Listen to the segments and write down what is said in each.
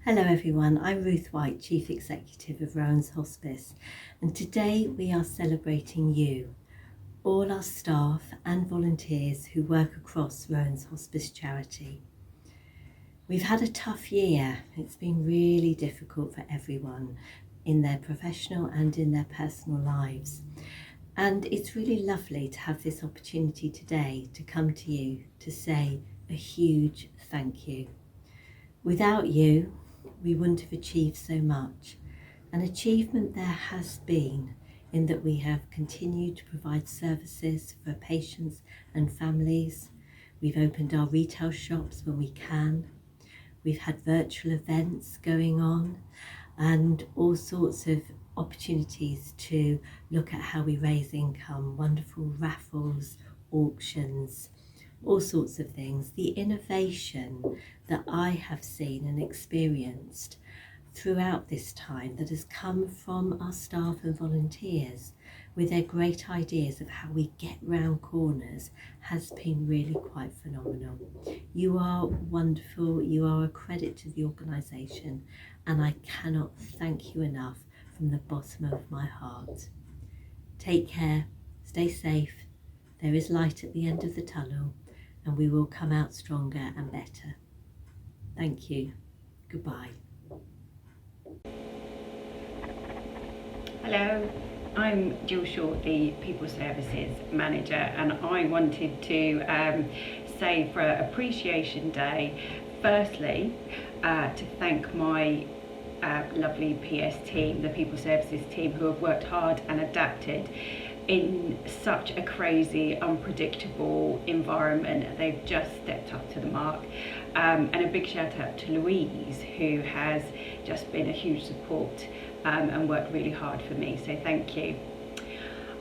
Hello everyone, I'm Ruth White, Chief Executive of Rowans Hospice, and today we are celebrating you, all our staff and volunteers who work across Rowans Hospice Charity. We've had a tough year. It's been really difficult for everyone in their professional and in their personal lives. And it's really lovely to have this opportunity today to come to you to say a huge thank you. Without you, we wouldn't have achieved so much. An achievement there has been in that we have continued to provide services for patients and families. We've opened our retail shops when we can. We've had virtual events going on and all sorts of opportunities to look at how we raise income, wonderful raffles, auctions, all sorts of things. The innovation that I have seen and experienced throughout this time that has come from our staff and volunteers with their great ideas of how we get round corners has been really quite phenomenal. You are wonderful, you are a credit to the organisation, and I cannot thank you enough from the bottom of my heart. Take care, stay safe, there is light at the end of the tunnel, and we will come out stronger and better. Thank you. Goodbye. Hello, I'm Jill Short, the People Services Manager, and I wanted to say for Appreciation Day, firstly, to thank my lovely PS team, the People Services team, who have worked hard and adapted in such a crazy, unpredictable environment. They've just stepped up to the mark. And a big shout out to Louise, who has just been a huge support and worked really hard for me, so thank you.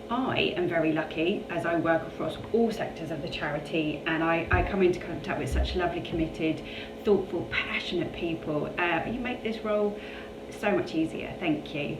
I am very lucky as I work across all sectors of the charity, and I come into contact with such lovely, committed, thoughtful, passionate people. You make this role so much easier, thank you.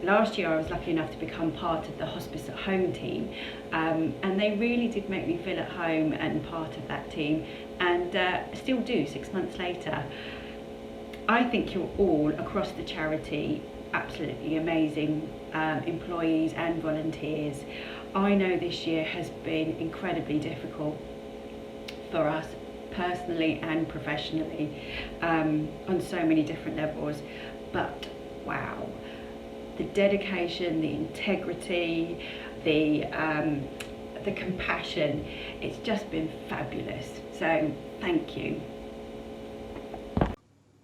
Last year I was lucky enough to become part of the Hospice at Home team, and they really did make me feel at home and part of that team, and still do 6 months later. I think you're all across the charity absolutely amazing employees and volunteers. I know this year has been incredibly difficult for us personally and professionally on so many different levels, but wow, the dedication, the integrity, the compassion, it's just been fabulous, so thank you.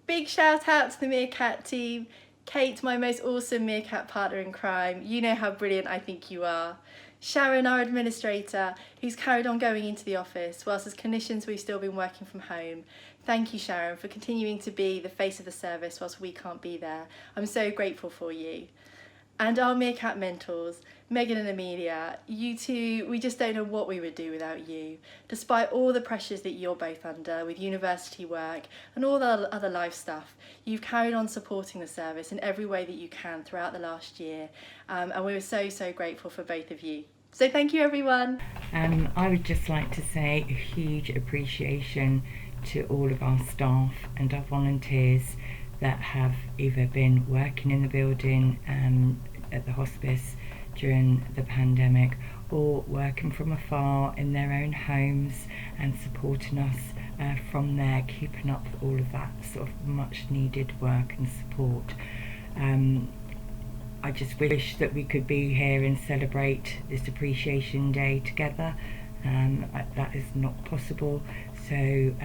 Big shout out to the Meerkat team. Kate, my most awesome Meerkat partner in crime, you know how brilliant I think you are. Sharon, our administrator, who's carried on going into the office whilst as clinicians we've still been working from home. Thank you, Sharon, for continuing to be the face of the service whilst we can't be there. I'm so grateful for you. And our Meerkat mentors, Megan and Amelia, you two, we just don't know what we would do without you. Despite all the pressures that you're both under with university work and all the other life stuff, you've carried on supporting the service in every way that you can throughout the last year. And we were so, so grateful for both of you. So thank you, everyone. I would just like to say a huge appreciation to all of our staff and our volunteers that have either been working in the building at the hospice during the pandemic or working from afar in their own homes and supporting us from there, keeping up with all of that sort of much needed work and support. I just wish that we could be here and celebrate this Appreciation Day together. That is not possible, so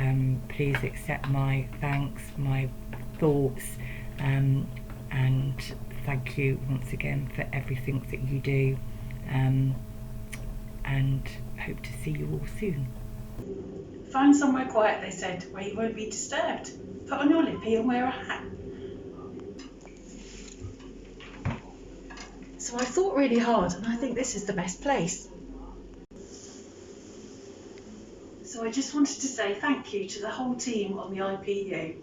please accept my thanks, my thoughts, and thank you once again for everything that you do, and hope to see you all soon. Find somewhere quiet, they said, where you won't be disturbed. Put on your lippy and wear a hat. So I thought really hard, and I think this is the best place. So I just wanted to say thank you to the whole team on the IPU.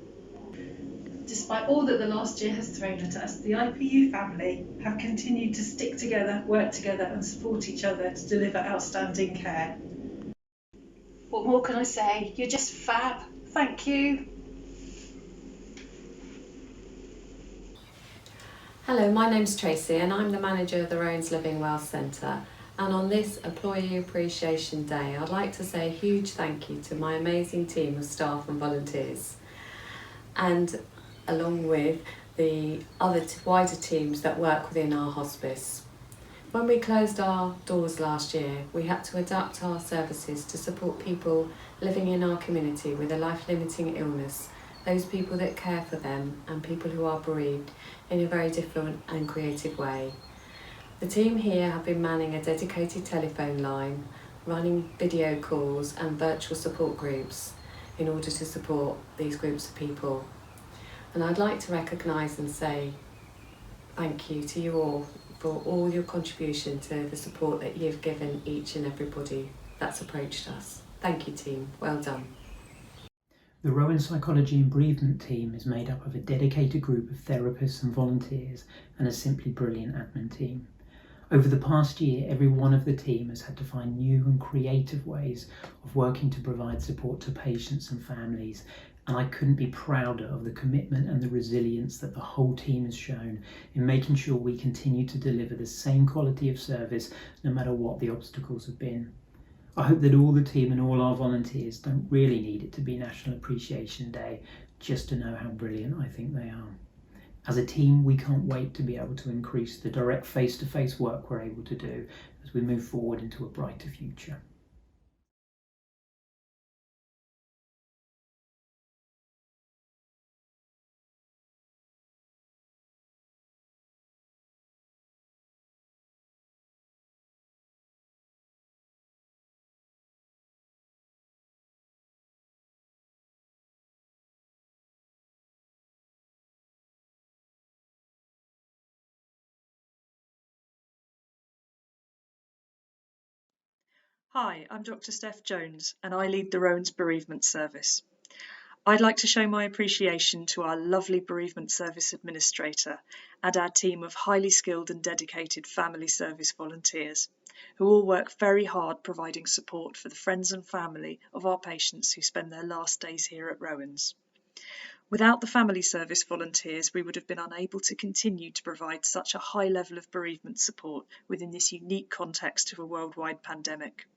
Despite all that the last year has thrown at us, the IPU family have continued to stick together, work together and support each other to deliver outstanding care. What more can I say? You're just fab. Thank you. Hello, my name's Tracy and I'm the manager of the Rowans Living Well Centre, and on this Employee Appreciation Day I'd like to say a huge thank you to my amazing team of staff and volunteers, and along with the other wider teams that work within our hospice. When we closed our doors last year, we had to adapt our services to support people living in our community with a life-limiting illness, those people that care for them and people who are bereaved in a very different and creative way. The team here have been manning a dedicated telephone line, running video calls and virtual support groups in order to support these groups of people. And I'd like to recognise and say thank you to you all for all your contribution to the support that you've given each and everybody that's approached us. Thank you, team. Well done. The Rowans Psychology and Bereavement team is made up of a dedicated group of therapists and volunteers and a simply brilliant admin team. Over the past year, every one of the team has had to find new and creative ways of working to provide support to patients and families, and I couldn't be prouder of the commitment and the resilience that the whole team has shown in making sure we continue to deliver the same quality of service no matter what the obstacles have been. I hope that all the team and all our volunteers don't really need it to be National Appreciation Day just to know how brilliant I think they are. As a team, we can't wait to be able to increase the direct face-to-face work we're able to do as we move forward into a brighter future. Hi, I'm Dr. Steph Jones and I lead the Rowans Bereavement Service. I'd like to show my appreciation to our lovely Bereavement Service Administrator and our team of highly skilled and dedicated family service volunteers who all work very hard providing support for the friends and family of our patients who spend their last days here at Rowans. Without the family service volunteers, we would have been unable to continue to provide such a high level of bereavement support within this unique context of a worldwide pandemic.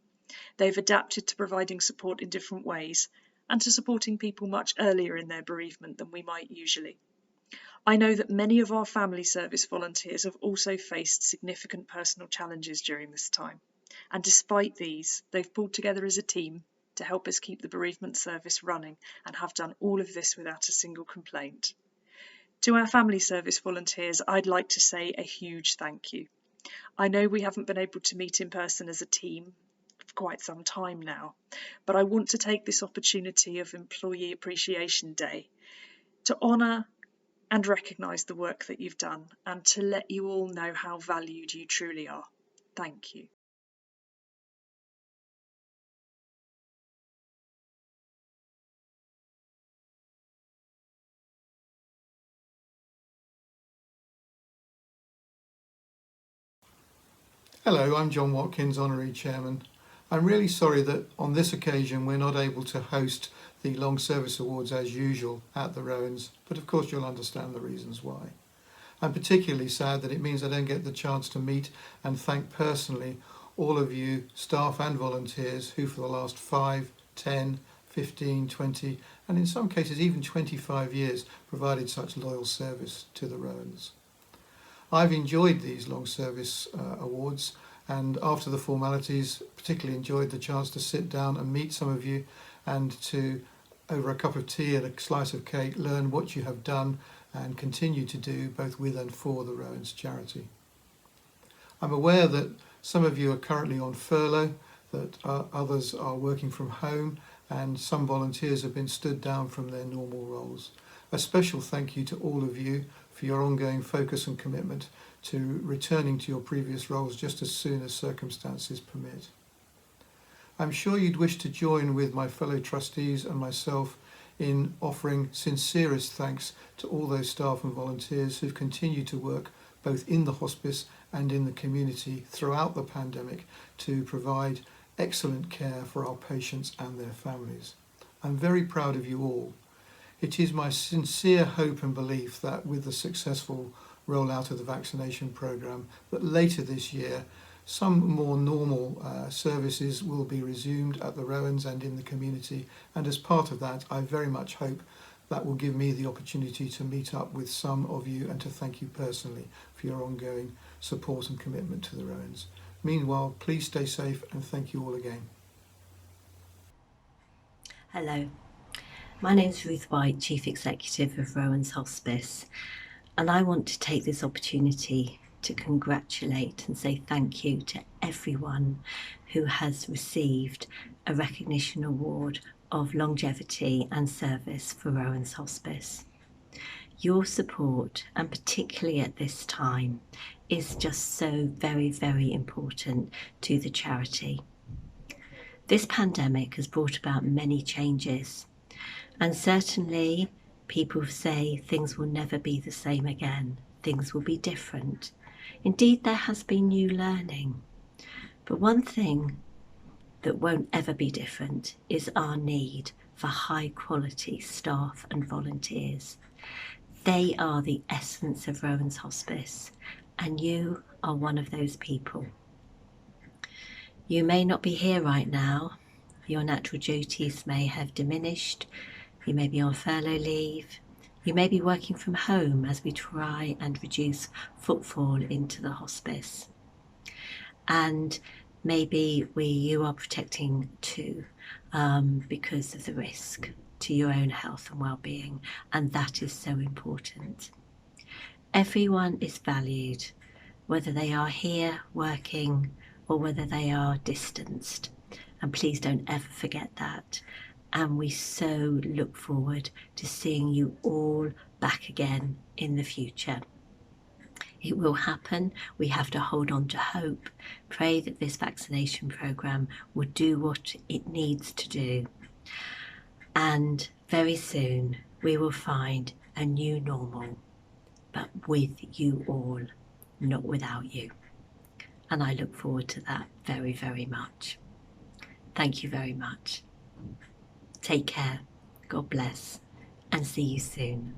They've adapted to providing support in different ways and to supporting people much earlier in their bereavement than we might usually. I know that many of our family service volunteers have also faced significant personal challenges during this time, and despite these, they've pulled together as a team to help us keep the bereavement service running and have done all of this without a single complaint. To our family service volunteers, I'd like to say a huge thank you. I know we haven't been able to meet in person as a team for quite some time now, but I want to take this opportunity of Employee Appreciation Day to honour and recognise the work that you've done and to let you all know how valued you truly are. Thank you. Hello, I'm John Watkins, Honorary Chairman. I'm really sorry that on this occasion we're not able to host the Long Service Awards as usual at the Rowans, but of course you'll understand the reasons why. I'm particularly sad that it means I don't get the chance to meet and thank personally all of you staff and volunteers who for the last 5, 10, 15, 20 and in some cases even 25 years provided such loyal service to the Rowans. I've enjoyed these long service awards, and after the formalities particularly enjoyed the chance to sit down and meet some of you and to, over a cup of tea and a slice of cake, learn what you have done and continue to do both with and for the Rowans Charity. I'm aware that some of you are currently on furlough, that others are working from home, and some volunteers have been stood down from their normal roles. A special thank you to all of you for your ongoing focus and commitment to returning to your previous roles just as soon as circumstances permit. I'm sure you'd wish to join with my fellow trustees and myself in offering sincerest thanks to all those staff and volunteers who've continued to work both in the hospice and in the community throughout the pandemic to provide excellent care for our patients and their families. I'm very proud of you all. It is my sincere hope and belief that with the successful rollout of the vaccination programme, that later this year some more normal services will be resumed at the Rowans and in the community, and as part of that I very much hope that will give me the opportunity to meet up with some of you and to thank you personally for your ongoing support and commitment to the Rowans. Meanwhile, please stay safe and thank you all again. Hello, my name's Ruth White, Chief Executive of Rowans Hospice, and I want to take this opportunity to congratulate and say thank you to everyone who has received a recognition award of longevity and service for Rowans Hospice. Your support, and particularly at this time, is just so very, very important to the charity. This pandemic has brought about many changes, and certainly people say things will never be the same again. Things will be different. Indeed, there has been new learning. But one thing that won't ever be different is our need for high quality staff and volunteers. They are the essence of Rowans Hospice, and you are one of those people. You may not be here right now. Your natural duties may have diminished. You may be on furlough leave. You may be working from home as we try and reduce footfall into the hospice. And maybe you are protecting too, because of the risk to your own health and well-being, and that is so important. Everyone is valued, whether they are here working or whether they are distanced, and please don't ever forget that. And we so look forward to seeing you all back again in the future. It will happen. We have to hold on to hope, pray that this vaccination programme will do what it needs to do. And very soon we will find a new normal, but with you all, not without you. And I look forward to that very, very much. Thank you very much. Take care, God bless, and see you soon.